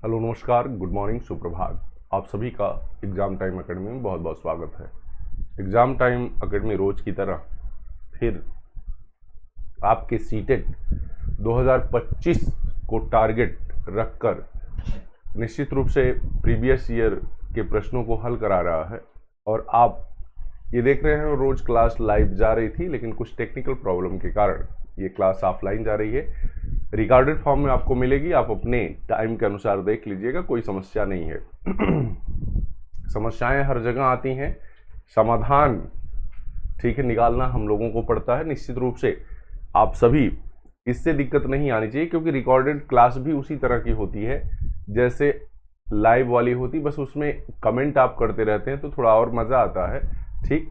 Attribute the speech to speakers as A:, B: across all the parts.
A: Hello, नमस्कार, good morning, सुप्रभात। आप सभी का एग्ज़ाम टाइम एकेडमी में बहुत बहुत स्वागत है। एग्ज़ाम टाइम एकेडमी रोज की तरह फिर आपके सीटेट 2025 को टारगेट रखकर निश्चित रूप से प्रीवियस ईयर के प्रश्नों को हल करा रहा है। और आप ये देख रहे हैं रोज क्लास लाइव जा रही थी, लेकिन कुछ टेक्निकल प्रॉब्लम के कारण ये क्लास ऑफलाइन जा रही है। रिकॉर्डेड फॉर्म में आपको मिलेगी, आप अपने टाइम के अनुसार देख लीजिएगा, कोई समस्या नहीं है। समस्याएं हर जगह आती हैं, समाधान ठीक है निकालना हम लोगों को पड़ता है। निश्चित रूप से आप सभी इससे दिक्कत नहीं आनी चाहिए, क्योंकि रिकॉर्डेड क्लास भी उसी तरह की होती है जैसे लाइव वाली होती, बस उसमें कमेंट आप करते रहते हैं तो थोड़ा और मज़ा आता है। ठीक,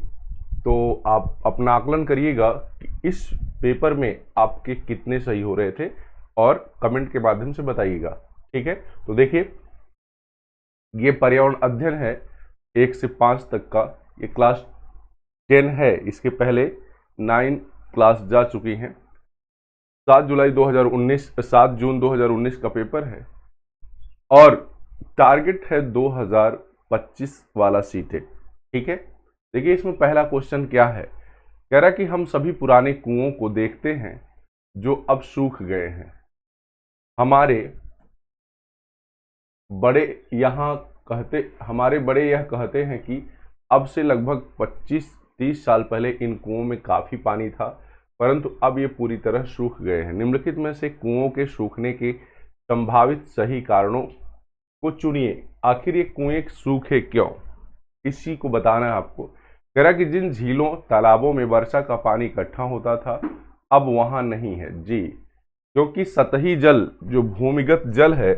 A: तो आप अपना आकलन करिएगा कि इस पेपर में आपके कितने सही हो रहे थे और कमेंट के माध्यम से बताइएगा। ठीक है, तो देखिए ये पर्यावरण अध्ययन है 1 से 5 तक का, ये क्लास 10 है। इसके पहले 9 क्लास जा चुकी हैं। 7 जून 2019 का पेपर है और टारगेट है 2025 वाला सीटें। ठीक है, देखिए इसमें पहला क्वेश्चन क्या है, कह रहा कि हम सभी पुराने कुओं को देखते हैं जो अब सूख गए हैं। हमारे बड़े यह कहते हैं कि अब से लगभग 25-30 साल पहले इन कुओं में काफ़ी पानी था, परंतु अब ये पूरी तरह सूख गए हैं। निम्नलिखित में से कुओं के सूखने के संभावित सही कारणों को चुनिए। आखिर ये कुएं सूखे क्यों, इसी को बताना है आपको। कह रहा कि जिन झीलों तालाबों में वर्षा का पानी इकट्ठा होता था अब वहां नहीं है। जी, क्योंकि सतही जल जो भूमिगत जल है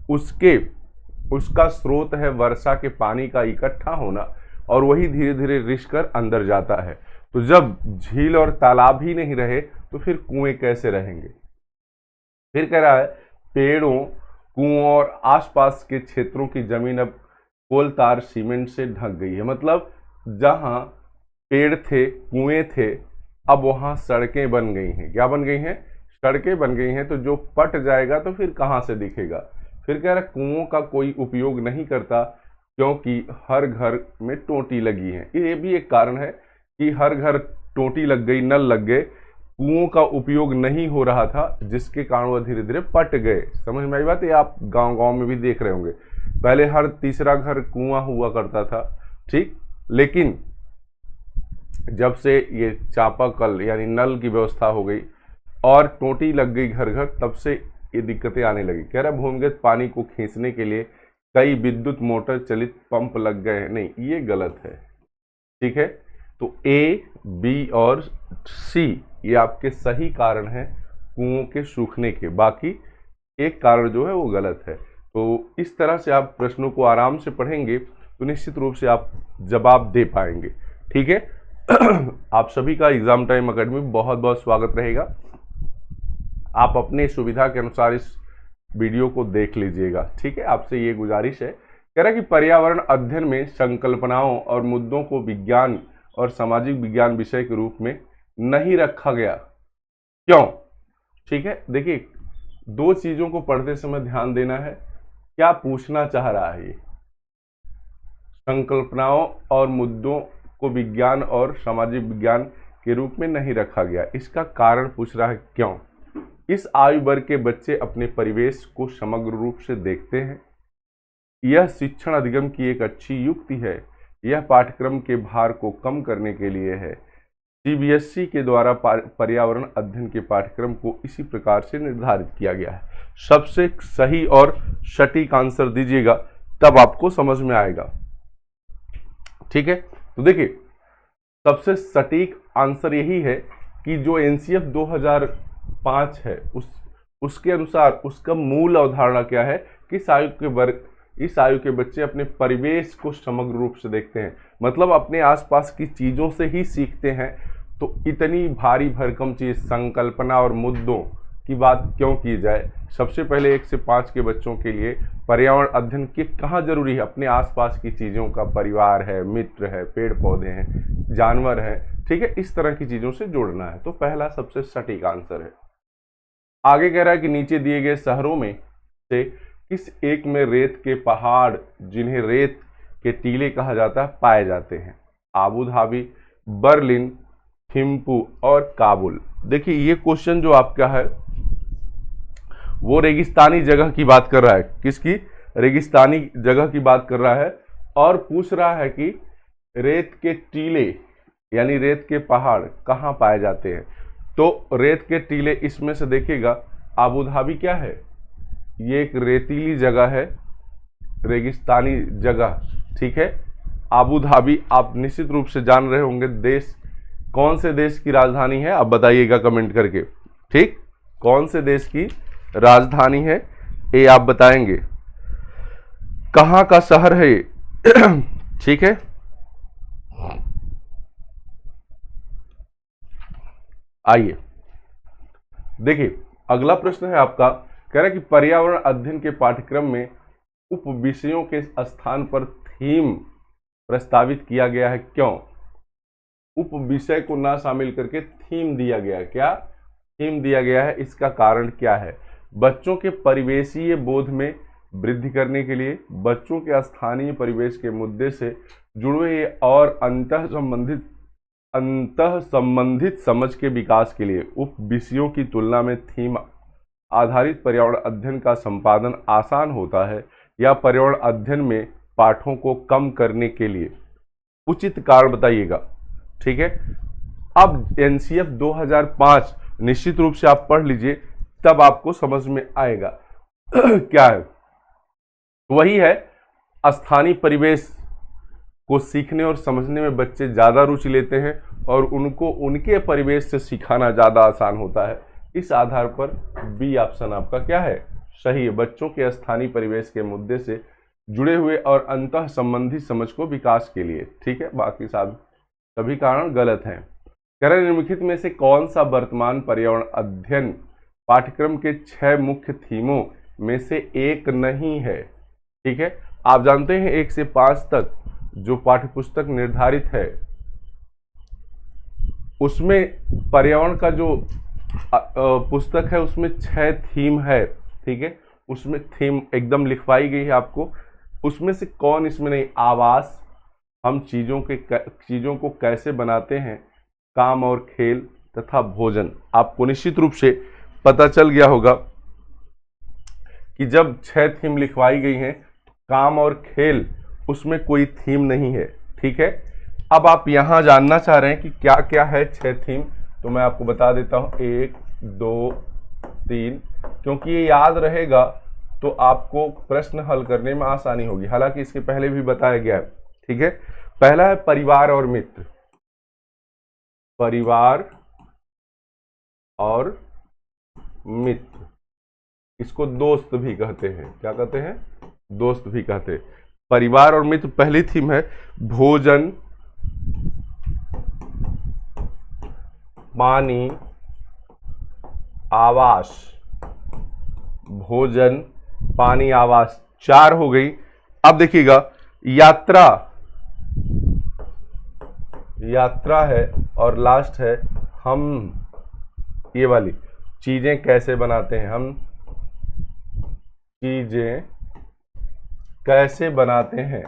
A: उसका स्रोत है वर्षा के पानी का इकट्ठा होना, और वही धीरे धीरे रिस कर अंदर जाता है। तो जब झील और तालाब ही नहीं रहे तो फिर कुएं कैसे रहेंगे। फिर कह रहा है पेड़ों, कुओं और आसपास के क्षेत्रों की जमीन अब कोल तार सीमेंट से ढक गई है। मतलब जहां पेड़ थे, कुएं थे, अब वहां सड़कें बन गई हैं। क्या बन गई हैं? सड़कें बन गई हैं। तो जो पट जाएगा तो फिर कहां से दिखेगा। फिर कह रहा कुओं का कोई उपयोग नहीं करता क्योंकि हर घर में टोटी लगी है। ये भी एक कारण है कि हर घर टोटी लग गई, नल लग गए, कुओं का उपयोग नहीं हो रहा था, जिसके कारण वह धीरे धीरे पट गए। समझ में आई बात? ये आप गांव गांव में भी देख रहे होंगे, पहले हर तीसरा घर कुआं हुआ करता था। ठीक, लेकिन जब से ये चापाकल यानी नल की व्यवस्था हो गई और टोटी लग गई घर घर, तब से ये दिक्कतें आने लगी। कह रहा भूमिगत पानी को खींचने के लिए कई विद्युत मोटर चलित पंप लग गए हैं। नहीं, ये गलत है। ठीक है, तो ए, बी और सी ये आपके सही कारण हैं कुओं के सूखने के, बाकी एक कारण जो है वो गलत है। तो इस तरह से आप प्रश्नों को आराम से पढ़ेंगे तो निश्चित रूप से आप जवाब दे पाएंगे। ठीक है, आप सभी का एग्जाम टाइम एकेडमी में बहुत बहुत स्वागत रहेगा। आप अपने सुविधा के अनुसार इस वीडियो को देख लीजिएगा। ठीक है, आपसे ये गुजारिश है। कह रहा कि पर्यावरण अध्ययन में संकल्पनाओं और मुद्दों को विज्ञान और सामाजिक विज्ञान विषय के रूप में नहीं रखा गया, क्यों? ठीक है, देखिए दो चीजों को पढ़ते समय ध्यान देना है। क्या पूछना चाह रहा है ये? संकल्पनाओं और मुद्दों को विज्ञान और सामाजिक विज्ञान के रूप में नहीं रखा गया, इसका कारण पूछ रहा है क्यों। इस आयु वर्ग के बच्चे अपने परिवेश को समग्र रूप से देखते हैं। यह शिक्षण अधिगम की एक अच्छी युक्ति है। यह पाठ्यक्रम के भार को कम करने के लिए है। सीबीएसई के द्वारा पर्यावरण अध्ययन के पाठ्यक्रम को इसी प्रकार से निर्धारित किया गया है। सबसे सही और सटीक आंसर दीजिएगा, तब आपको समझ में आएगा। ठीक है, तो देखिए सबसे सटीक आंसर यही है कि जो एनसीएफ 2005 है उसके अनुसार उसका मूल अवधारणा क्या है कि इस आयु के बच्चे अपने परिवेश को समग्र रूप से देखते हैं, मतलब अपने आसपास की चीजों से ही सीखते हैं। तो इतनी भारी भरकम चीज संकल्पना और मुद्दों की बात क्यों की जाए। सबसे पहले 1 से 5 के बच्चों के लिए पर्यावरण अध्ययन की कहाँ जरूरी है? अपने आसपास की चीजों का, परिवार है, मित्र है, पेड़ पौधे हैं, जानवर हैं, ठीक है, इस तरह की चीजों से जोड़ना है। तो पहला सबसे सटीक आंसर है। आगे कह रहा है कि नीचे दिए गए शहरों में से किस एक में रेत के पहाड़, जिन्हें रेत के टीले कहा जाता है, पाए जाते हैं? आबू धाबी, बर्लिन, थिम्पू और काबुल। देखिए ये क्वेश्चन जो आपका है वो रेगिस्तानी जगह की बात कर रहा है। किसकी? रेगिस्तानी जगह की बात कर रहा है और पूछ रहा है कि रेत के टीले यानी रेत के पहाड़ कहाँ पाए जाते हैं। तो रेत के टीले इसमें से देखिएगा आबू धाबी क्या है, ये एक रेतीली जगह है, रेगिस्तानी जगह, ठीक है। आबू धाबी आप निश्चित रूप से जान रहे होंगे देश, कौन से देश की राजधानी है, आप बताइएगा कमेंट करके, ठीक। कौन से देश की राजधानी है ये आप बताएंगे, कहाँ का शहर है ये ठीक है। आइए देखिए अगला प्रश्न है आपका, कह रहा है कि पर्यावरण अध्ययन के पाठ्यक्रम में उप विषयों के स्थान पर थीम प्रस्तावित किया गया है, क्यों? उप विषय को ना शामिल करके थीम दिया गया है, क्या थीम दिया गया है, इसका कारण क्या है? बच्चों के परिवेशीय बोध में वृद्धि करने के लिए, बच्चों के स्थानीय परिवेश के मुद्दे से जुड़े हुए और अंतः संबंधित समझ के विकास के लिए उप विषयों की तुलना में थीम आधारित पर्यावरण अध्ययन का संपादन आसान होता है, या पर्यावरण अध्ययन में पाठों को कम करने के लिए? उचित कारण बताइएगा, ठीक है। अब एनसीएफ 2005 निश्चित रूप से आप पढ़ लीजिए, तब आपको समझ में आएगा क्या है। वही है, स्थानीय परिवेश को सीखने और समझने में बच्चे ज़्यादा रुचि लेते हैं और उनको उनके परिवेश से सिखाना ज़्यादा आसान होता है। इस आधार पर बी ऑप्शन आपका क्या है, सही है। बच्चों के स्थानीय परिवेश के मुद्दे से जुड़े हुए और अंतः संबंधी समझ को विकास के लिए, ठीक है। बाकी सभी कारण गलत हैं। कह रहे निम्नलिखित में से कौन सा वर्तमान पर्यावरण अध्ययन पाठ्यक्रम के 6 मुख्य थीमों में से एक नहीं है, ठीक है। आप जानते हैं 1 से 5 तक जो पाठ्यपुस्तक निर्धारित है उसमें पर्यावरण का जो पुस्तक है उसमें 6 थीम है, ठीक है। उसमें थीम एकदम लिखवाई गई है आपको, उसमें से कौन इसमें नहीं? आवास, हम चीज़ों को कैसे बनाते हैं, काम और खेल तथा भोजन। आपको निश्चित रूप से पता चल गया होगा कि जब 6 थीम लिखवाई गई हैं, काम और खेल उसमें कोई थीम नहीं है, ठीक है। अब आप यहां जानना चाह रहे हैं कि क्या क्या है 6 थीम, तो मैं आपको बता देता हूं 1 2 3, क्योंकि ये याद रहेगा तो आपको प्रश्न हल करने में आसानी होगी। हालांकि इसके पहले भी बताया गया है, ठीक है। पहला है परिवार और मित्र, परिवार और मित्र, इसको दोस्त भी कहते हैं, क्या कहते हैं? दोस्त भी कहते हैं। परिवार और मित्र पहली थीम है। भोजन, पानी, आवास, भोजन, पानी, आवास, 4 हो गई। अब देखिएगा यात्रा, यात्रा है और लास्ट है हम, ये वाली चीजें कैसे बनाते हैं, हम चीजें कैसे बनाते हैं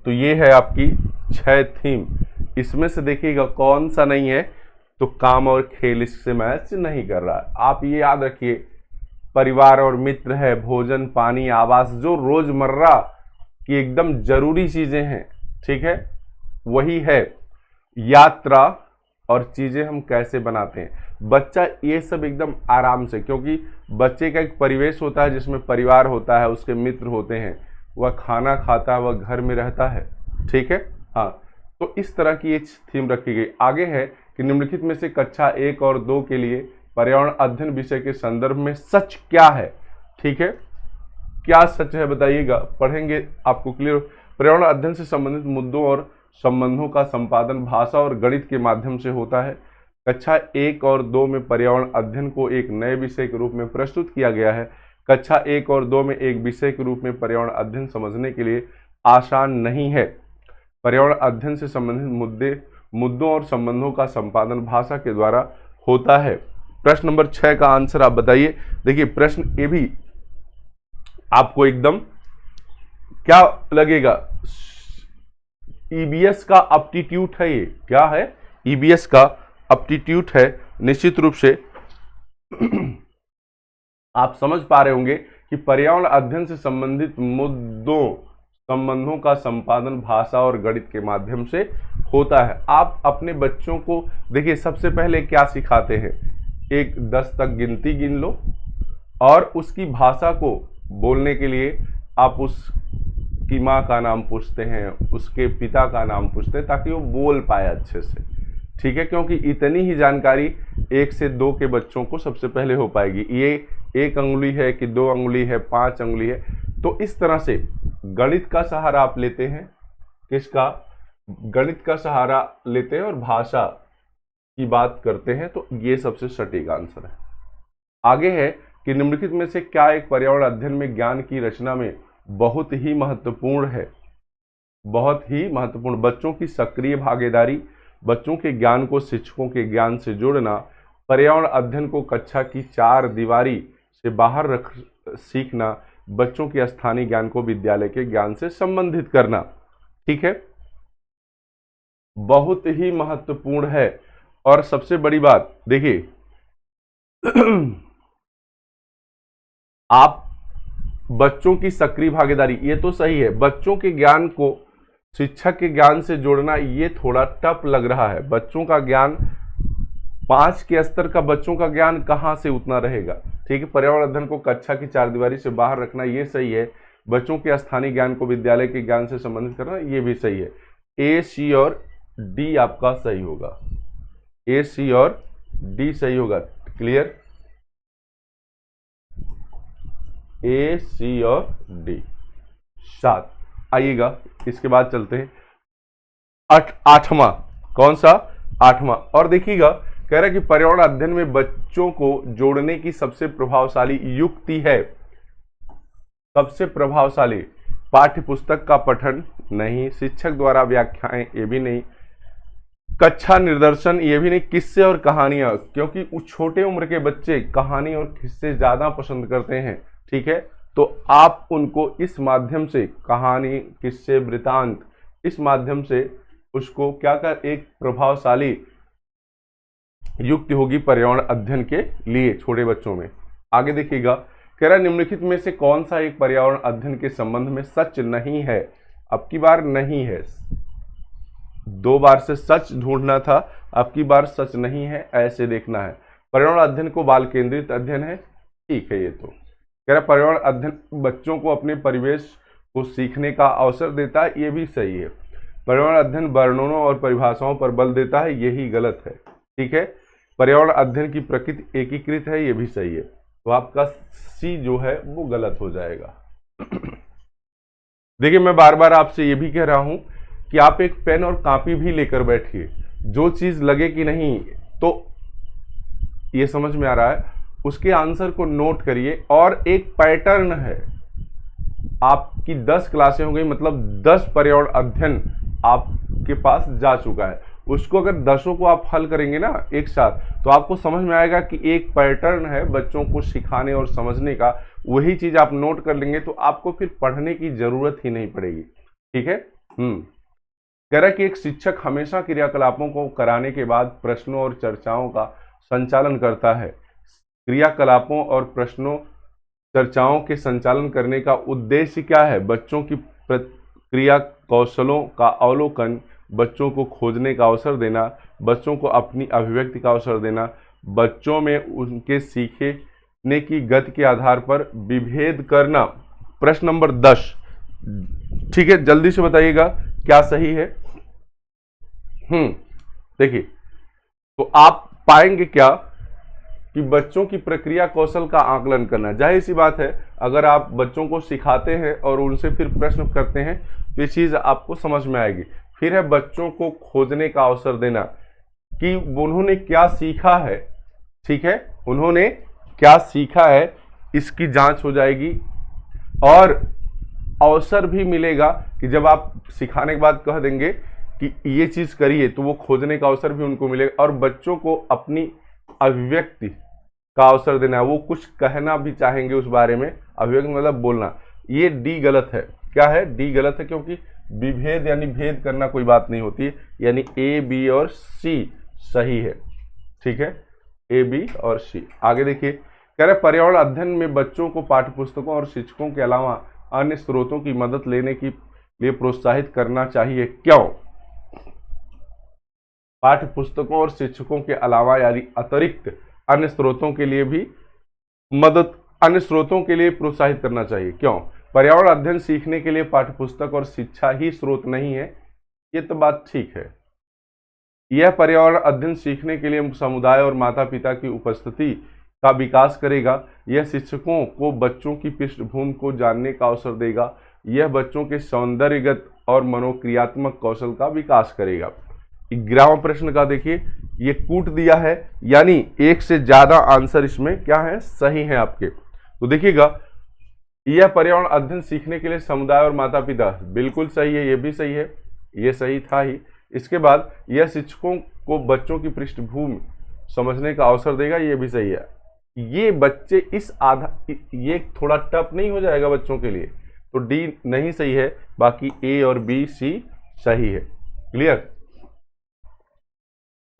A: तो ये है आपकी 6 थीम। इसमें से देखिएगा कौन सा नहीं है, तो काम और खेल इससे मैच नहीं कर रहा है। आप ये याद रखिए, परिवार और मित्र है, भोजन, पानी, आवास, जो रोजमर्रा की एकदम जरूरी चीजें हैं, ठीक है, वही है। यात्रा और चीजें हम कैसे बनाते हैं, बच्चा ये सब एकदम आराम से, क्योंकि बच्चे का एक परिवेश होता है जिसमें परिवार होता है, उसके मित्र होते हैं, वह खाना खाता है, वह घर में रहता है, ठीक है। हाँ, तो इस तरह की ये थीम रखी गई। आगे है कि निम्नलिखित में से कक्षा 1 और 2 के लिए पर्यावरण अध्ययन विषय के संदर्भ में सच क्या है, ठीक है। क्या सच है बताइएगा, पढ़ेंगे आपको क्लियर। पर्यावरण अध्ययन से संबंधित मुद्दों और संबंधों का संपादन भाषा और गणित के माध्यम से होता है। कक्षा 1 और 2 में पर्यावरण अध्ययन को एक नए विषय के रूप में प्रस्तुत किया गया है। कक्षा 1 और 2 में एक विषय के रूप में पर्यावरण अध्ययन समझने के लिए आसान नहीं है। पर्यावरण अध्ययन से संबंधित मुद्दों और संबंधों का संपादन भाषा के द्वारा होता है। प्रश्न नंबर 6 का आंसर आप बताइए। देखिए प्रश्न ये भी आपको एकदम क्या लगेगा, ईबीएस का एप्टीट्यूड है, ये क्या है, ईबीएस का एप्टीट्यूड है। निश्चित रूप से आप समझ पा रहे होंगे कि पर्यावरण अध्ययन से संबंधित संबंधों का संपादन भाषा और गणित के माध्यम से होता है। आप अपने बच्चों को देखिए सबसे पहले क्या सिखाते हैं, 1-10 तक गिनती गिन लो और उसकी भाषा को बोलने के लिए आप उसकी माँ का नाम पूछते हैं, उसके पिता का नाम पूछते हैं ताकि वो बोल पाए अच्छे से, ठीक है, क्योंकि इतनी ही जानकारी 1 से 2 के बच्चों को सबसे पहले हो पाएगी। ये 1 अंगुली है कि 2 अंगुली है, 5 अंगुली है, तो इस तरह से गणित का सहारा आप लेते हैं, किसका, गणित का सहारा लेते हैं और भाषा की बात करते हैं, तो ये सबसे सटीक आंसर है। आगे है कि निम्नलिखित में से क्या एक पर्यावरण अध्ययन में ज्ञान की रचना में बहुत ही महत्वपूर्ण है, बहुत ही महत्वपूर्ण, बच्चों की सक्रिय भागीदारी, बच्चों के ज्ञान को शिक्षकों के ज्ञान से जोड़ना, पर्यावरण अध्ययन को कक्षा की 4 दीवारी से बाहर रख सीखना, बच्चों के स्थानीय ज्ञान को विद्यालय के ज्ञान से संबंधित करना, ठीक है, बहुत ही महत्वपूर्ण है। और सबसे बड़ी बात देखिए आप बच्चों की सक्रिय भागीदारी, ये तो सही है, बच्चों के ज्ञान को शिक्षक के ज्ञान से जोड़ना ये थोड़ा टफ लग रहा है। बच्चों का ज्ञान 5 के स्तर का बच्चों का ज्ञान कहाँ से उतना रहेगा, ठीक है, पर्यावरण अध्ययन को कक्षा की 4 दीवारी से बाहर रखना ये सही है, बच्चों के स्थानीय ज्ञान को विद्यालय के ज्ञान से संबंधित करना ये भी सही है। ए, सी और डी आपका सही होगा, ए, सी और डी सही होगा, क्लियर, ए, सी और डी 7। आइएगा इसके बाद चलते हैं 8वां, कौन सा, 8वां, और देखिएगा कह रहा है कि पर्यावरण अध्ययन में बच्चों को जोड़ने की सबसे प्रभावशाली युक्ति है, सबसे प्रभावशाली पाठ्य पुस्तक का पठन नहीं, शिक्षक द्वारा व्याख्याएं ये भी नहीं, कक्षा निर्देशन ये भी नहीं, किस्से और कहानियां, क्योंकि छोटे उम्र के बच्चे कहानी और किस्से ज्यादा पसंद करते हैं, ठीक है, तो आप उनको इस माध्यम से कहानी, किस्से, वृतांत, इस माध्यम से उसको क्या कर, एक प्रभावशाली युक्ति होगी पर्यावरण अध्ययन के लिए छोटे बच्चों में। आगे देखिएगा कह रहा निम्नलिखित में से कौन सा एक पर्यावरण अध्ययन के संबंध में सच नहीं है, अब की बार नहीं है, 2 बार से सच ढूंढना था, अब की बार सच नहीं है, ऐसे देखना है। पर्यावरण अध्ययन को बाल केंद्रित अध्ययन है, ठीक है, ये तो कह रहा पर्यावरण अध्ययन बच्चों को अपने परिवेश को सीखने का अवसर देता है, ये भी सही है। पर्यावरण अध्ययन वर्णनों और परिभाषाओं पर बल देता है, यही गलत है, ठीक है। पर्यावरण अध्ययन की प्रकृति एकीकृत है, ये भी सही है, तो आपका सी जो है वो गलत हो जाएगा। देखिए मैं बार बार आपसे ये भी कह रहा हूं कि आप एक पेन और कॉपी भी लेकर बैठिए, जो चीज लगे कि नहीं तो ये समझ में आ रहा है उसके आंसर को नोट करिए, और एक पैटर्न है, आपकी 10 क्लासें हो गई, मतलब 10 पर्यावरण अध्ययन आपके पास जा चुका है, उसको अगर 10 को आप हल करेंगे ना एक साथ, तो आपको समझ में आएगा कि एक पैटर्न है बच्चों को सिखाने और समझने का, वही चीज आप नोट कर लेंगे तो आपको फिर पढ़ने की जरूरत ही नहीं पड़ेगी, ठीक है। कह रहा कि एक शिक्षक हमेशा क्रियाकलापों को कराने के बाद प्रश्नों और चर्चाओं का संचालन करता है, क्रियाकलापों और प्रश्नों चर्चाओं के संचालन करने का उद्देश्य क्या है, बच्चों की क्रिया कौशलों का अवलोकन, बच्चों को खोजने का अवसर देना, बच्चों को अपनी अभिव्यक्ति का अवसर देना, बच्चों में उनके सीखने की गति के आधार पर विभेद करना। प्रश्न नंबर 10, ठीक है, जल्दी से बताइएगा क्या सही है। देखिए तो आप पाएंगे क्या कि बच्चों की प्रक्रिया कौशल का आकलन करना, जाहिर सी बात है अगर आप बच्चों को सिखाते हैं और उनसे फिर प्रश्न करते हैं तो ये चीज आपको समझ में आएगी। फिर है बच्चों को खोजने का अवसर देना कि उन्होंने क्या सीखा है, ठीक है, उन्होंने क्या सीखा है इसकी जांच हो जाएगी, और अवसर भी मिलेगा कि जब आप सिखाने के बाद कह देंगे कि ये चीज करिए तो वो खोजने का अवसर भी उनको मिलेगा, और बच्चों को अपनी अभिव्यक्ति का अवसर देना है, वो कुछ कहना भी चाहेंगे उस बारे में, अभिव्यक्त मतलब बोलना। ये डी गलत है। क्या है? डी गलत है, क्योंकि विभेद यानी भेद करना कोई बात नहीं होती है, यानी ए बी और सी सही है। ठीक है, ए बी और सी। आगे देखिए, कह रहे पर्यावरण अध्ययन में बच्चों को पाठ्यपुस्तकों और शिक्षकों के अलावा अन्य स्रोतों की मदद लेने के लिए प्रोत्साहित करना चाहिए, क्यों? पाठ्यपुस्तकों और शिक्षकों के अलावा यानी अतिरिक्त अन्य स्रोतों के लिए भी अन्य स्रोतों के लिए प्रोत्साहित करना चाहिए, क्यों? पर्यावरण अध्ययन सीखने के लिए पाठ्यपुस्तक और शिक्षा ही स्रोत नहीं है, ये तो बात ठीक है। यह पर्यावरण अध्ययन सीखने के लिए समुदाय और माता पिता की उपस्थिति का विकास करेगा। यह शिक्षकों को बच्चों की पृष्ठभूमि को जानने का अवसर देगा। यह बच्चों के सौंदर्यगत और मनोक्रियात्मक कौशल का विकास करेगा। 11वां प्रश्न का देखिए, ये कूट दिया है, यानी एक से ज्यादा आंसर इसमें क्या है? सही है आपके। तो देखिएगा, यह पर्यावरण अध्ययन सीखने के लिए समुदाय और माता पिता, बिल्कुल सही है, ये भी सही है, ये सही था ही। इसके बाद यह शिक्षकों को बच्चों की पृष्ठभूमि समझने का अवसर देगा, ये भी सही है। ये बच्चे ये थोड़ा टफ नहीं हो जाएगा बच्चों के लिए, तो डी नहीं सही है, बाकी ए और बी सी सही है। क्लियर?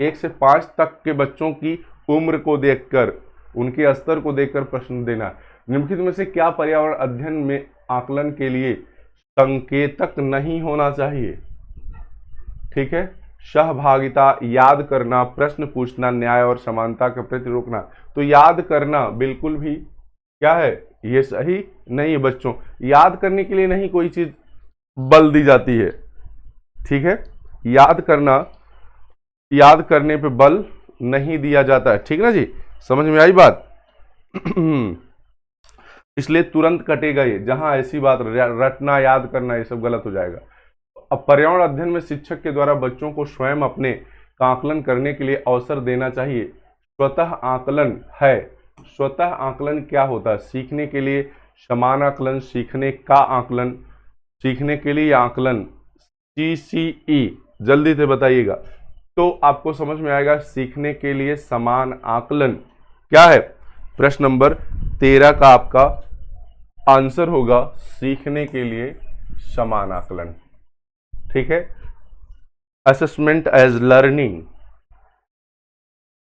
A: 1 से 5 तक के बच्चों की उम्र को देखकर, उनके स्तर को देखकर प्रश्न देना। निम्नलिखित में से क्या पर्यावरण अध्ययन में आकलन के लिए संकेतक नहीं होना चाहिए? ठीक है, सहभागिता, याद करना, प्रश्न पूछना, न्याय और समानता के प्रति रोकना। तो याद करना बिल्कुल भी क्या है? ये सही नहीं है बच्चों। याद करने के लिए नहीं कोई चीज बल दी जाती है। ठीक है, याद करने पे बल नहीं दिया जाता है। ठीक ना जी, समझ में आई बात? इसलिए तुरंत कटेगा ये, जहां ऐसी बात रटना, याद करना, ये सब गलत हो जाएगा। अब पर्यावरण अध्ययन में शिक्षक के द्वारा बच्चों को स्वयं अपने का आकलन करने के लिए अवसर देना चाहिए। स्वतः आकलन है। स्वतः आकलन क्या होता है? सीखने के लिए समान आकलन, सीखने का आकलन, सीखने के लिए आकलन, CCE, जल्दी से बताइएगा तो आपको समझ में आएगा। सीखने के लिए समान आकलन क्या है? प्रश्न नंबर 13 का आपका आंसर होगा सीखने के लिए समान आकलन। ठीक है, असेसमेंट एज लर्निंग।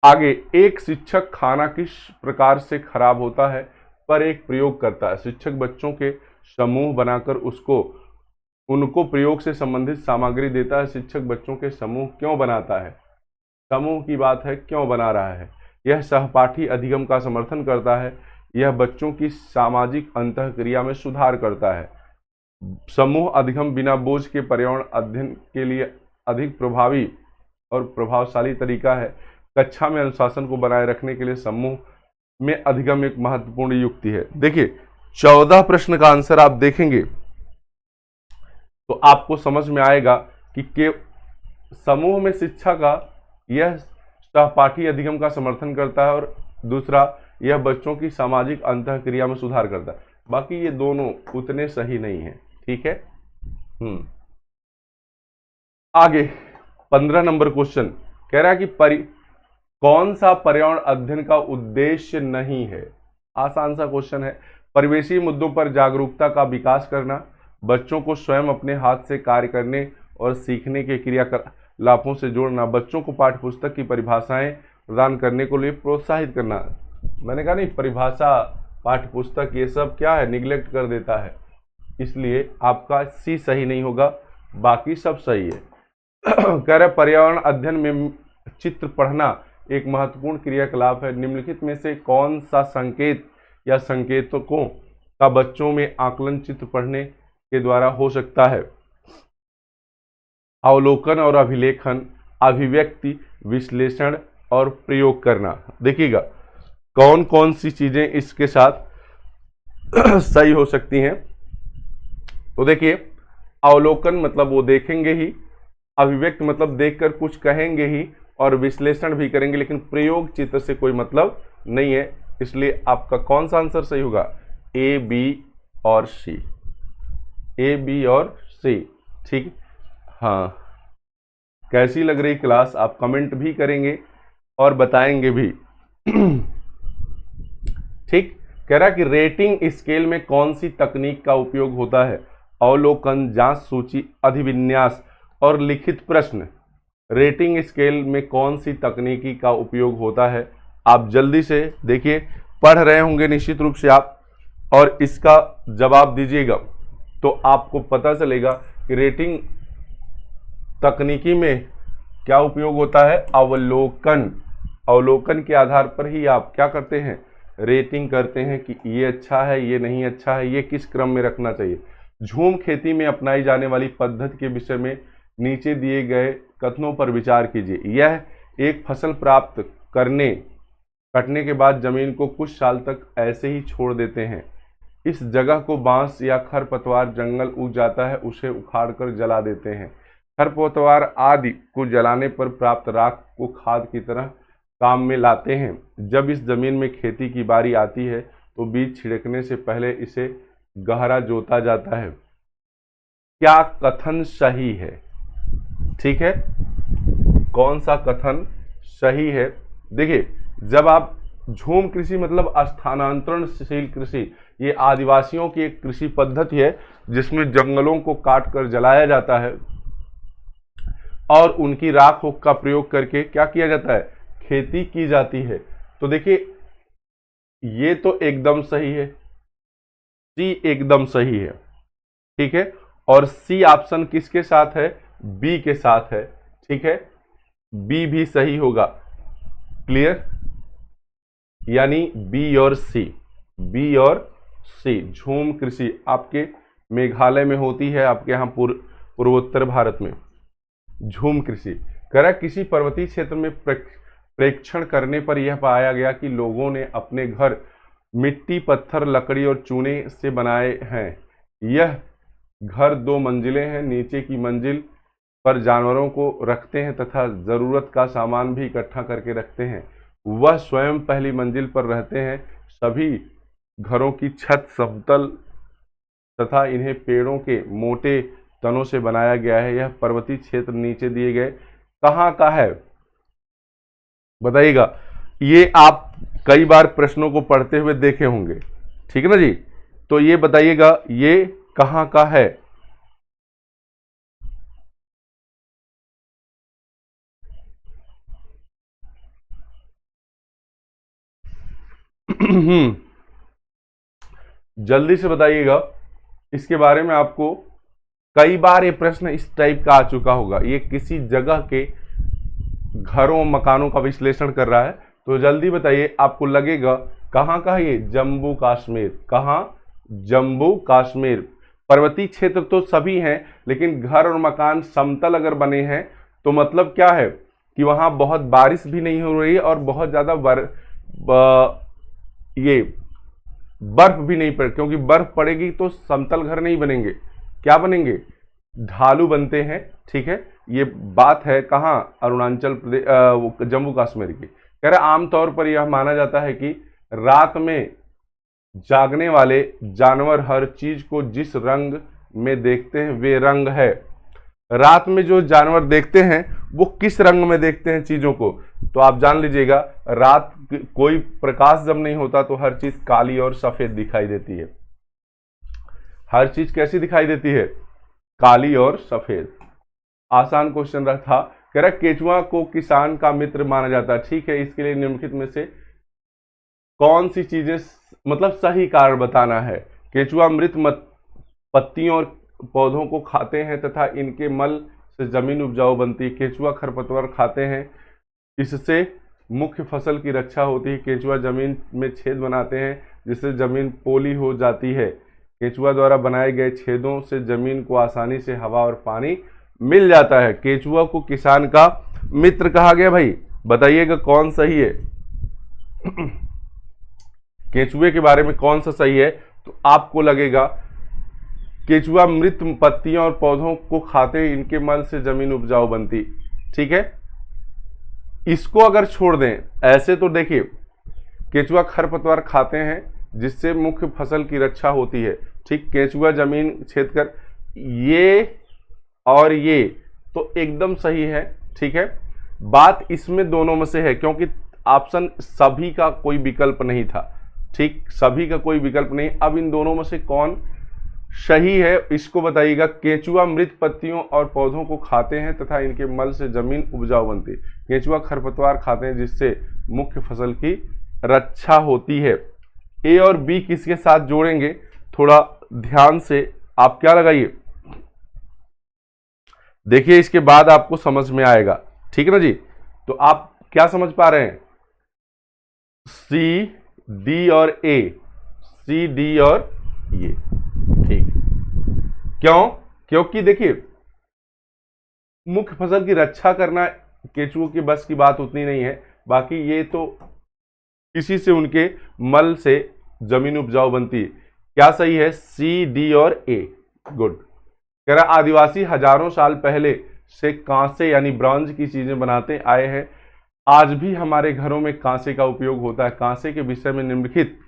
A: आगे, एक शिक्षक खाना किस प्रकार से खराब होता है पर एक प्रयोग करता है। शिक्षक बच्चों के समूह बनाकर उनको प्रयोग से संबंधित सामग्री देता है। शिक्षक बच्चों के समूह क्यों बनाता है? समूह की बात है, क्यों बना रहा है? यह सहपाठी अधिगम का समर्थन करता है। यह बच्चों की सामाजिक अंतःक्रिया में सुधार करता है। समूह अधिगम बिना बोझ के पर्यावरण अध्ययन के लिए अधिक प्रभावी और प्रभावशाली तरीका है। कक्षा में अनुशासन को बनाए रखने के लिए समूह में अधिगम एक महत्वपूर्ण युक्ति है। देखिए, 14 प्रश्न का आंसर आप देखेंगे तो आपको समझ में आएगा कि समूह में शिक्षा का यह सहपाठी अधिगम का समर्थन करता है और दूसरा यह बच्चों की सामाजिक अंतःक्रिया में सुधार करता है। बाकी ये दोनों उतने सही नहीं है। ठीक है, आगे 15 नंबर क्वेश्चन कह रहा है कि कौन सा पर्यावरण अध्ययन का उद्देश्य नहीं है? आसान सा क्वेश्चन है। परिवेशीय मुद्दों पर जागरूकता का विकास करना, बच्चों को स्वयं अपने हाथ से कार्य करने और सीखने के क्रियाकलापों से जोड़ना, बच्चों को पाठ्यपुस्तक की परिभाषाएं प्रदान करने को लिए प्रोत्साहित करना। मैंने कहा नहीं, परिभाषा, पाठ्यपुस्तक, ये सब क्या है? निगलेक्ट कर देता है, इसलिए आपका सी सही नहीं होगा, बाकी सब सही है। कह रहे पर्यावरण अध्ययन में चित्र पढ़ना एक महत्वपूर्ण क्रियाकलाप है। निम्नलिखित में से कौन सा संकेत या संकेतकों का बच्चों में आकलन चित्र पढ़ने के द्वारा हो सकता है? अवलोकन और अभिलेखन, अभिव्यक्ति, विश्लेषण और प्रयोग करना। देखिएगा कौन कौन सी चीजें इसके साथ सही हो सकती हैं। तो देखिए, अवलोकन मतलब वो देखेंगे ही, अभिव्यक्ति मतलब देखकर कुछ कहेंगे ही, और विश्लेषण भी करेंगे, लेकिन प्रयोग चित्र से कोई मतलब नहीं है। इसलिए आपका कौन सा आंसर सही होगा? ए, बी और सी। ए, बी और सी। ठीक, हाँ। कैसी लग रही क्लास आप कमेंट भी करेंगे और बताएंगे भी। ठीक। कह रहा कि रेटिंग स्केल में कौन सी तकनीक का उपयोग होता है? अवलोकन, जांच सूची, अधिविन्यास और लिखित प्रश्न। रेटिंग स्केल में कौन सी तकनीकी का उपयोग होता है? आप जल्दी से देखिए, पढ़ रहे होंगे निश्चित रूप से आप, और इसका जवाब दीजिएगा तो आपको पता चलेगा कि रेटिंग तकनीकी में क्या उपयोग होता है? अवलोकन। अवलोकन के आधार पर ही आप क्या करते हैं? रेटिंग करते हैं कि ये अच्छा है, ये नहीं अच्छा है, ये किस क्रम में रखना चाहिए। झूम खेती में अपनाई जाने वाली पद्धति के विषय में नीचे दिए गए कथनों पर विचार कीजिए। यह एक फसल प्राप्त कटने के बाद जमीन को कुछ साल तक ऐसे ही छोड़ देते हैं। इस जगह को बांस या खरपतवार जंगल उग जाता है, उसे उखाड़कर जला देते हैं। खरपतवार आदि को जलाने पर प्राप्त राख को खाद की तरह काम में लाते हैं। जब इस जमीन में खेती की बारी आती है तो बीज छिड़कने से पहले इसे गहरा जोता जाता है। क्या कथन सही है? ठीक है, कौन सा कथन सही है? देखिए, जब आप झूम कृषि मतलब स्थानांतरणशील कृषि, ये आदिवासियों की एक कृषि पद्धति है जिसमें जंगलों को काटकर जलाया जाता है और उनकी राख का प्रयोग करके क्या किया जाता है? खेती की जाती है। तो देखिए, ये तो एकदम सही है, सी एकदम सही है, ठीक है। और सी ऑप्शन किसके साथ है? बी के साथ है, ठीक है। बी भी सही होगा, क्लियर, यानी बी और सी, बी और सी। झूम कृषि आपके मेघालय में होती है, आपके यहाँ पूर्वोत्तर भारत में झूम कृषि। करा किसी पर्वतीय क्षेत्र में प्रेक्षण करने पर यह पाया गया कि लोगों ने अपने घर मिट्टी, पत्थर, लकड़ी और चूने से बनाए हैं। यह घर 2 मंजिलें हैं। नीचे की मंजिल पर जानवरों को रखते हैं तथा ज़रूरत का सामान भी इकट्ठा करके रखते हैं। वह स्वयं पहली मंजिल पर रहते हैं। सभी घरों की छत समतल तथा इन्हें पेड़ों के मोटे तनों से बनाया गया है। यह पर्वतीय क्षेत्र नीचे दिए गए कहाँ का है? बताइएगा। ये आप कई बार प्रश्नों को पढ़ते हुए देखे होंगे, ठीक है ना जी। तो ये बताइएगा, ये कहाँ का है? जल्दी से बताइएगा। इसके बारे में आपको कई बार ये प्रश्न इस टाइप का आ चुका होगा। ये किसी जगह के घरों मकानों का विश्लेषण कर रहा है, तो जल्दी बताइए। आपको लगेगा कहाँ का है ये? जम्मू कश्मीर। कहाँ? जम्मू कश्मीर। पर्वतीय क्षेत्र तो सभी हैं, लेकिन घर और मकान समतल अगर बने हैं तो मतलब क्या है कि वहां बहुत बारिश भी नहीं हो रही है और बहुत ज्यादा ये बर्फ भी नहीं पड़, क्योंकि बर्फ पड़ेगी तो समतल घर नहीं बनेंगे, क्या बनेंगे? ढालू बनते हैं, ठीक है। ये बात है कहाँ? अरुणाचल प्रदेश, जम्मू कश्मीर की। कह रहे आमतौर पर यह माना जाता है कि रात में जागने वाले जानवर हर चीज को जिस रंग में देखते हैं वे रंग है। रात में जो जानवर देखते हैं वो किस रंग में देखते हैं चीजों को? तो आप जान लीजिएगा, रात कोई प्रकाश जब नहीं होता तो हर चीज काली और सफेद दिखाई देती है। हर चीज कैसी दिखाई देती है? काली और सफेद। आसान क्वेश्चन रहा था। कह रहा केचुआ को किसान का मित्र माना जाता है, ठीक है। इसके लिए निम्नलिखित में से कौन सी चीजें मतलब सही कारण बताना है? केचुआ मृत पत्तियों और पौधों को खाते हैं तथा इनके मल से जमीन उपजाऊ बनती है। केचुआ खरपतवार खाते हैं, इससे मुख्य फसल की रक्षा होती है। केचुआ जमीन में छेद बनाते हैं जिससे जमीन पोली हो जाती है। केचुआ द्वारा बनाए गए छेदों से जमीन को आसानी से हवा और पानी मिल जाता है। केचुआ को किसान का मित्र कहा गया। भाई बताइएगा कौन सही है? केचुए के बारे में कौन सा सही है? तो आपको लगेगा केचुआ मृत पत्तियों और पौधों को खाते, इनके मल से जमीन उपजाऊ बनती, ठीक है। इसको अगर छोड़ दें, ऐसे तो देखिए केचुआ खरपतवार खाते हैं जिससे मुख्य फसल की रक्षा होती है, ठीक। केचुआ जमीन छेद कर, ये और ये तो एकदम सही है, ठीक है। बात इसमें दोनों में से है क्योंकि ऑप्शन सभी का कोई विकल्प नहीं था। ठीक, सभी का कोई विकल्प नहीं। अब इन दोनों में से कौन सही है इसको बताइएगा। केंचुआ मृत पत्तियों और पौधों को खाते हैं तथा इनके मल से जमीन उपजाऊ बनती है। केंचुआ खरपतवार खाते हैं जिससे मुख्य फसल की रक्षा होती है। ए और बी किसके साथ जोड़ेंगे, थोड़ा ध्यान से आप क्या लगाइए, देखिए इसके बाद आपको समझ में आएगा, ठीक है ना जी। तो आप क्या समझ पा रहे हैं, सी डी और ए, सी डी और ये, ठीक। क्यों, क्योंकि देखिए मुख्य फसल की रक्षा करना केंचुओं की बस की बात उतनी नहीं है, बाकी ये तो इसी से उनके मल से जमीन उपजाऊ बनती है। क्या सही है, सी डी और ए, गुड। कह रहा आदिवासी हजारों साल पहले से कांसे यानी ब्रॉन्ज की चीजें बनाते आए हैं। आज भी हमारे घरों में कांसे का उपयोग होता है। कांसे के विषय में निम्नलिखित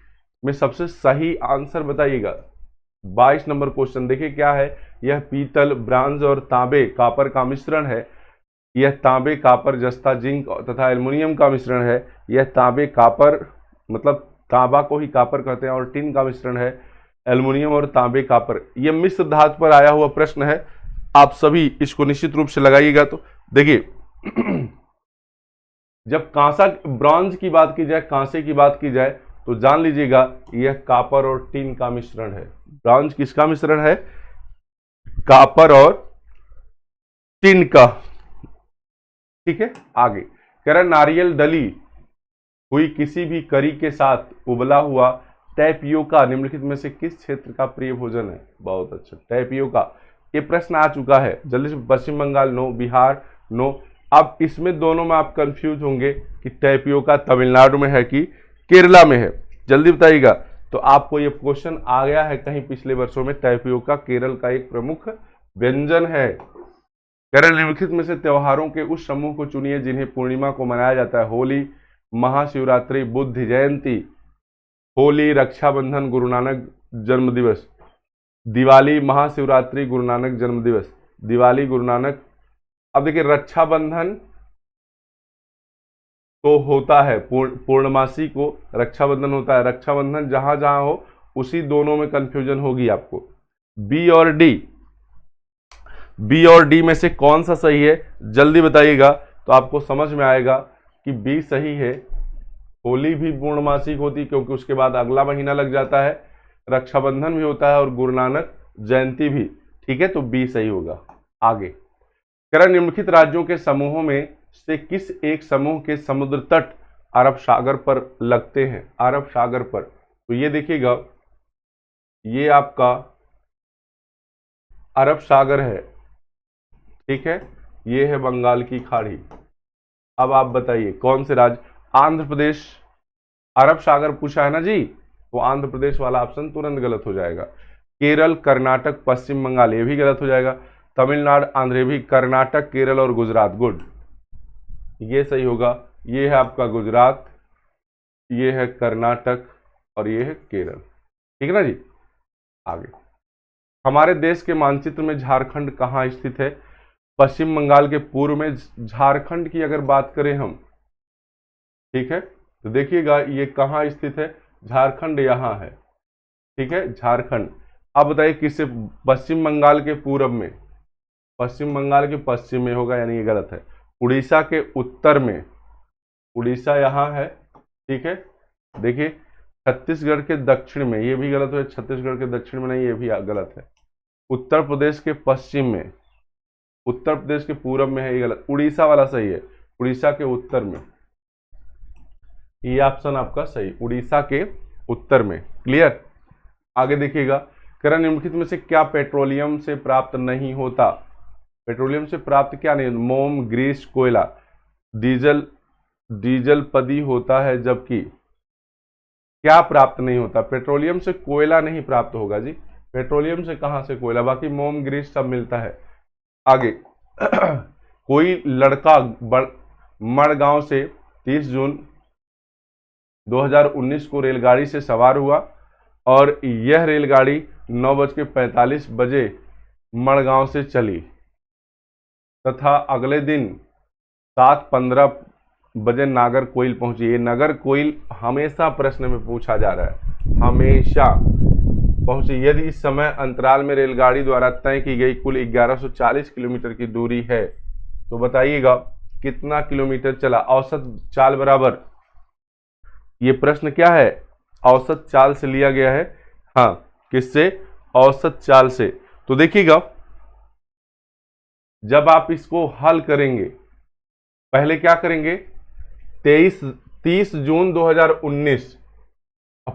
A: में सबसे सही आंसर बताइएगा। 22 नंबर क्वेश्चन देखिए क्या है, यह पीतल, ब्रांज और तांबे कापर का मिश्रण है। यह तांबे कापर जस्ता जिंक तथा एल्युमिनियम का मिश्रण है। यह तांबे कापर मतलब तांबा को ही कापर कहते हैं और टिन का मिश्रण है, एल्युमिनियम और तांबे कापर। यह मिश्र धातु पर आया हुआ प्रश्न है, आप सभी इसको निश्चित रूप से लगाइएगा। तो देखिए जब कांसा ब्रॉन्ज की बात की जाए, कांसे की बात की जाए, तो जान लीजिएगा यह कापर और टिन का मिश्रण है। ब्रॉन्ज किसका मिश्रण है, कापर और टिन का, ठीक है। आगे कह रहा नारियल डली हुई किसी भी करी के साथ उबला हुआ टैपियोका निम्नलिखित में से किस क्षेत्र का प्रिय भोजन है। बहुत अच्छा, टैपियोका, ये प्रश्न आ चुका है जल्दी से। पश्चिम बंगाल नो, बिहार नो। अब इसमें दोनों में आप कंफ्यूज होंगे कि टैपियोका तमिलनाडु में है कि केरला में है, जल्दी बताइएगा। तो आपको ये क्वेश्चन आ गया है कहीं पिछले वर्षों में। टैपियोका केरल का एक प्रमुख व्यंजन है। केरल निम्नलिखित में से त्योहारों के उस समूह को चुनिए जिन्हें पूर्णिमा को मनाया जाता है। होली, महाशिवरात्रि, बुद्ध जयंती। होली, रक्षाबंधन, गुरु नानक जन्म दिवस। दिवाली, महाशिवरात्रि, गुरु नानक जन्म दिवस। दिवाली, गुरु नानक। अब देखिए रक्षाबंधन तो होता है पूर्णमासी को रक्षाबंधन होता है। रक्षाबंधन जहां जहां हो उसी दोनों में कंफ्यूजन होगी आपको। बी और डी, बी और डी में से कौन सा सही है जल्दी बताइएगा, तो आपको समझ में आएगा कि बी सही है। होली भी पूर्णमासी होती क्योंकि उसके बाद अगला महीना लग जाता है। रक्षाबंधन भी होता है और गुरु नानक जयंती भी, ठीक है। तो बी सही होगा। आगे कह निम्नलिखित राज्यों के समूहों में से किस एक समूह के समुद्र तट अरब सागर पर लगते हैं। अरब सागर पर, तो ये देखिएगा ये आपका अरब सागर है, ठीक है। ये है बंगाल की खाड़ी। अब आप बताइए कौन से राज्य, आंध्र प्रदेश। अरब सागर पूछा है ना जी, तो आंध्र प्रदेश वाला ऑप्शन तुरंत गलत हो जाएगा। केरल, कर्नाटक, पश्चिम बंगाल, ये भी गलत हो जाएगा। तमिलनाडु, आंध्र भी, कर्नाटक, केरल और गुजरात, गुड, ये सही होगा। ये है आपका गुजरात, ये है कर्नाटक और ये है केरल, ठीक है ना जी। आगे हमारे देश के मानचित्र में झारखंड कहाँ स्थित है। पश्चिम बंगाल के पूर्व में। झारखंड की अगर बात करें हम, ठीक है, तो देखिएगा ये कहाँ स्थित है, झारखंड यहाँ है, ठीक है, झारखंड। अब बताइए किससे, पश्चिम बंगाल के पूर्व में, पश्चिम बंगाल के पश्चिम में होगा, यानी ये गलत है। उड़ीसा के उत्तर में, उड़ीसा यहाँ है, ठीक है। देखिए छत्तीसगढ़ के दक्षिण में, ये भी गलत है। छत्तीसगढ़ के दक्षिण में नहीं, ये भी गलत है। उत्तर प्रदेश के पश्चिम में, उत्तर प्रदेश के पूरब में है, ये गलत। उड़ीसा वाला सही है, उड़ीसा के उत्तर में, ये ऑप्शन आपका सही, उड़ीसा के उत्तर में, क्लियर। आगे देखिएगा कह निम्नलिखित में से क्या पेट्रोलियम से प्राप्त नहीं होता। पेट्रोलियम से प्राप्त क्या नहीं, मोम, ग्रीस, कोयला। डीजल पदी होता है, जबकि क्या प्राप्त नहीं होता, पेट्रोलियम से कोयला नहीं प्राप्त होगा जी। पेट्रोलियम से कहां से कोयला, बाकी मोम, ग्रीस सब मिलता है। आगे कोई लड़का मड़गांव से 30 जून 2019 को रेलगाड़ी से सवार हुआ और यह रेलगाड़ी 9:45 मड़गांव से चली तथा अगले दिन 7:15 बजे नागरकोइल पहुंची। ये नागरकोइल हमेशा प्रश्न में पूछा जा रहा है, हमेशा पहुंची। यदि इस समय अंतराल में रेलगाड़ी द्वारा तय की गई कुल 1140 किलोमीटर की दूरी है तो बताइएगा कितना किलोमीटर चला। औसत चाल बराबर, ये प्रश्न क्या है, औसत चाल से लिया गया है। हाँ, किससे, औसत चाल से। तो देखिएगा जब आप इसको हल करेंगे, पहले क्या करेंगे, 30 जून 2019,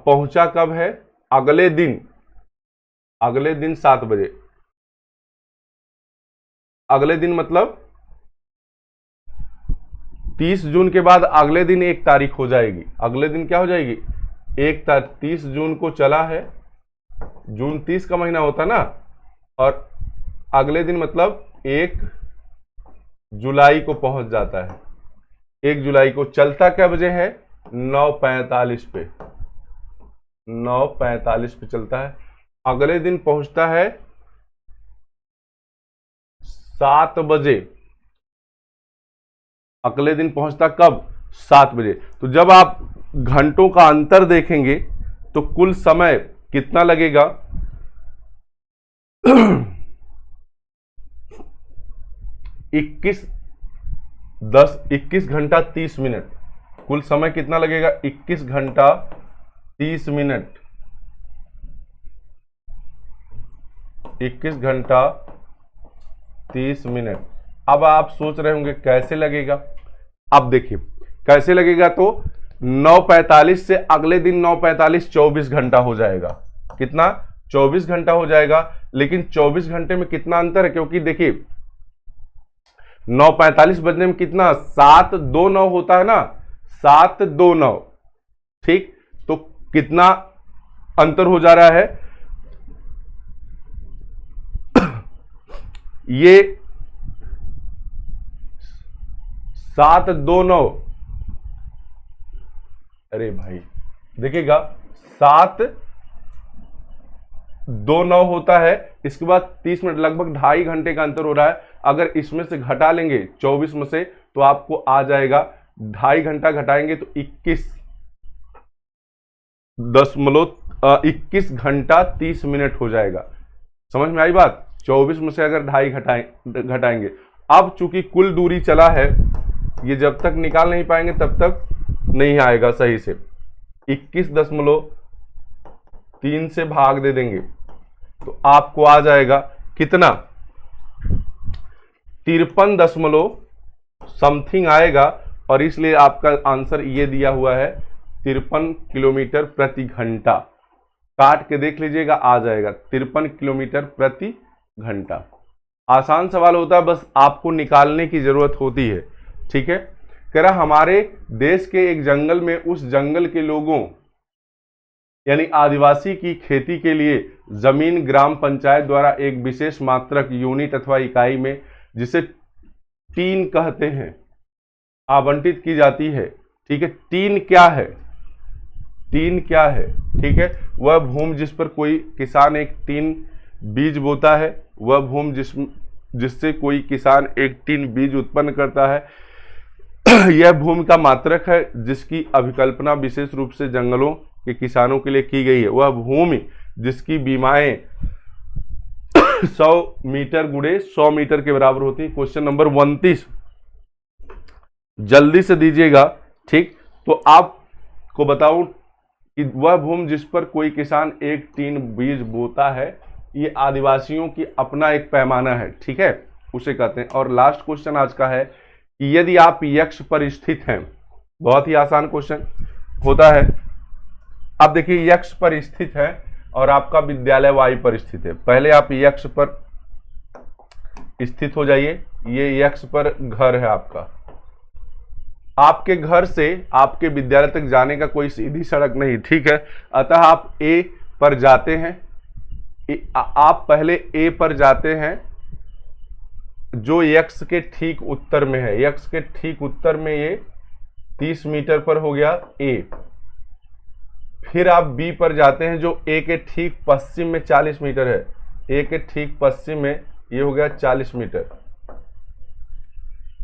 A: पहुंचा कब है, अगले दिन 7 बजे। अगले दिन मतलब 30 जून के बाद अगले दिन 1 तारीख हो जाएगी। अगले दिन क्या हो जाएगी, 1 तारीख। 30 जून को चला है, जून 30 का महीना होता ना, और अगले दिन मतलब 1 जुलाई को पहुंच जाता है। 1 जुलाई को चलता क्या बजे है, 9:45 पे, 9:45 पे चलता है। अगले दिन पहुंचता है 7 बजे। अगले दिन पहुंचता कब, 7 बजे। तो जब आप घंटों का अंतर देखेंगे तो कुल समय कितना लगेगा 21 घंटा 30 मिनट। कुल समय कितना लगेगा, 21 घंटा 30 मिनट। 21 घंटा 30 मिनट। अब आप सोच रहे होंगे कैसे लगेगा। अब देखिए कैसे लगेगा, तो 9:45 से अगले दिन 9:45 24 घंटा हो जाएगा। कितना, 24 घंटा हो जाएगा। लेकिन 24 घंटे में कितना अंतर है, क्योंकि देखिए 9:45 बजने में कितना, 7:29 होता है ना, 7:29, ठीक। तो कितना अंतर हो जा रहा है, ये 7:29, अरे भाई देखिएगा 7:29 होता है। इसके बाद 30 मिनट, लगभग 2.5 घंटे का अंतर हो रहा है। अगर इसमें से घटा लेंगे 24 में से तो आपको आ जाएगा, 2.5 घंटा घटाएंगे तो 21 घंटा 30 मिनट हो जाएगा। समझ में आई बात। 24 में से अगर 2.5 घटाएंगे। अब चूंकि कुल दूरी चला है, ये जब तक निकाल नहीं पाएंगे तब तक नहीं आएगा सही से। 21.3 से भाग दे देंगे तो आपको आ जाएगा कितना, 53 समथिंग आएगा। और इसलिए आपका आंसर ये दिया हुआ है 53 किलोमीटर प्रति घंटा। काट के देख लीजिएगा, आ जाएगा 53 किलोमीटर प्रति घंटा। आसान सवाल होता है, बस आपको निकालने की जरूरत होती है, ठीक है। कह रहा हमारे देश के एक जंगल में उस जंगल के लोगों यानी आदिवासी की खेती के लिए जमीन ग्राम पंचायत द्वारा एक विशेष मात्रक यूनिट अथवा इकाई में, जिसे टीन कहते हैं, आवंटित की जाती है, ठीक है। टीन क्या है, टीन क्या है, ठीक है। वह भूमि जिस पर कोई किसान एक टीन बीज बोता है, वह भूमि जिससे कोई किसान एक टीन बीज उत्पन्न करता है। यह भूमि का मात्रक है जिसकी अभिकल्पना विशेष रूप से जंगलों के किसानों के लिए की गई है। वह भूमि जिसकी बीमाएं 100 मीटर गुणे 100 मीटर के बराबर होती है। क्वेश्चन नंबर 29 जल्दी से दीजिएगा, ठीक। तो आपको बताऊं कि वह भूमि जिस पर कोई किसान एक टीन बीज बोता है, ये आदिवासियों की अपना एक पैमाना है, ठीक है, उसे कहते हैं। और लास्ट क्वेश्चन आज का है कि यदि आप यक्ष पर स्थित हैं, बहुत ही आसान क्वेश्चन होता है। अब देखिए यक्ष पर स्थित है और आपका विद्यालय वायु पर स्थित है। पहले आप यक्ष पर स्थित हो जाइए। ये यक्ष पर घर है आपका। आपके घर से आपके विद्यालय तक जाने का कोई सीधी सड़क नहीं, ठीक है। अतः आप ए पर जाते हैं। आप पहले ए पर जाते हैं जो यक्ष के ठीक उत्तर में है। यक्ष के ठीक उत्तर में ये 30 मीटर पर हो गया ए। फिर आप बी पर जाते हैं जो ए के ठीक पश्चिम में 40 मीटर है। ए के ठीक पश्चिम में ये हो गया 40 मीटर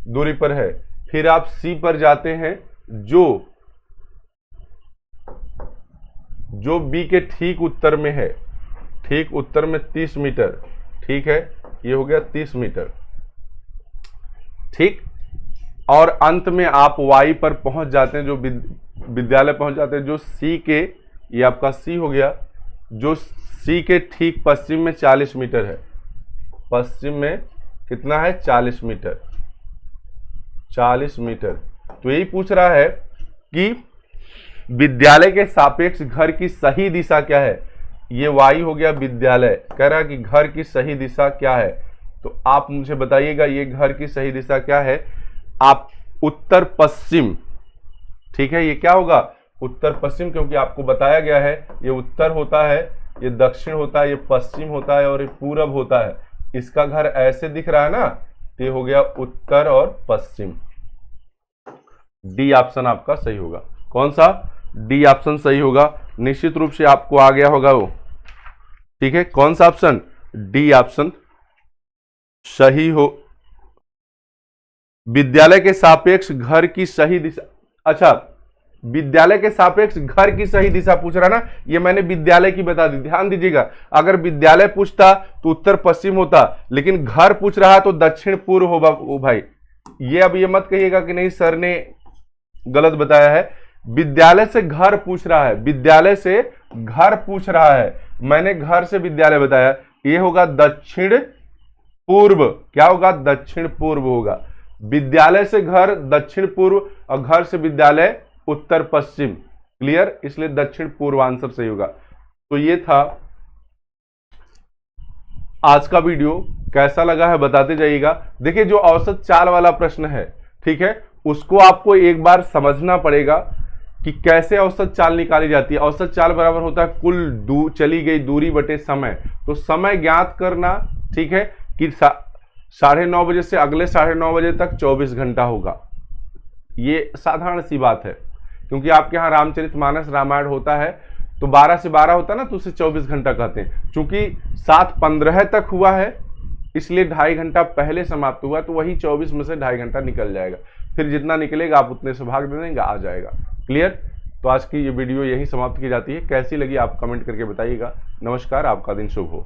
A: दूरी पर है। फिर आप सी पर जाते हैं जो बी के ठीक उत्तर में है, ठीक उत्तर में 30 मीटर, ठीक है, ये हो गया 30 मीटर, ठीक। और अंत में आप वाई पर पहुंच जाते हैं, जो विद्यालय पहुंच जाते हैं, जो सी के, ये आपका सी हो गया, जो सी के ठीक पश्चिम में 40 मीटर है, पश्चिम में कितना है 40 मीटर, 40 मीटर। तो यही पूछ रहा है कि विद्यालय के सापेक्ष घर की सही दिशा क्या है। ये वाई हो गया विद्यालय, कह रहा है कि घर की सही दिशा क्या है। तो आप मुझे बताइएगा ये घर की सही दिशा क्या है। आप उत्तर पश्चिम, ठीक है, ये क्या होगा उत्तर पश्चिम, क्योंकि आपको बताया गया है ये उत्तर होता है, ये दक्षिण होता है, ये पश्चिम होता है और ये पूरब होता है। इसका घर ऐसे दिख रहा है ना, ये हो गया उत्तर और पश्चिम। डी ऑप्शन आपका सही होगा। कौन सा? डी ऑप्शन सही होगा। निश्चित रूप से आपको आ गया होगा वो, ठीक है। कौन सा ऑप्शन? डी ऑप्शन सही हो। विद्यालय के सापेक्ष घर की सही दिशा, अच्छा, विद्यालय के सापेक्ष घर की सही दिशा पूछ रहा ना, ये मैंने विद्यालय की बता दी। ध्यान दीजिएगा, अगर विद्यालय पूछता तो उत्तर पश्चिम होता, लेकिन घर पूछ रहा तो दक्षिण पूर्व होगा। ओ भाई, ये अब ये मत कहिएगा कि नहीं सर ने गलत बताया है। विद्यालय से घर पूछ रहा है, विद्यालय से घर पूछ रहा है, मैंने घर से विद्यालय बताया, ये होगा दक्षिण पूर्व। क्या होगा? दक्षिण पूर्व होगा। विद्यालय से घर दक्षिण पूर्व और घर से विद्यालय उत्तर पश्चिम। क्लियर? इसलिए दक्षिण पूर्व आंसर सही होगा। तो ये था आज का वीडियो। कैसा लगा है बताते जाइएगा। देखिए, जो औसत चाल वाला प्रश्न है, ठीक है, उसको आपको एक बार समझना पड़ेगा कि कैसे औसत चाल निकाली जाती है। औसत चाल बराबर होता है कुल चली गई दूरी बटे समय। तो समय ज्ञात करना, ठीक है, कि 9:30 बजे से अगले 9:30 बजे तक 24 घंटा होगा। ये साधारण सी बात है, क्योंकि आपके यहाँ रामचरितमानस रामायण होता है तो 12 से 12 होता है ना, तो उसे 24 घंटा कहते हैं। चूंकि 7:15 तक हुआ है, इसलिए 2.5 घंटा पहले समाप्त हुआ, तो वही 24 में से 2.5 घंटा निकल जाएगा। फिर जितना निकलेगा आप उतने से भाग दे देंगे, आ जाएगा। क्लियर? तो आज की ये वीडियो यही समाप्त की जाती है। कैसी लगी आप कमेंट करके बताइएगा। नमस्कार, आपका दिन शुभ हो।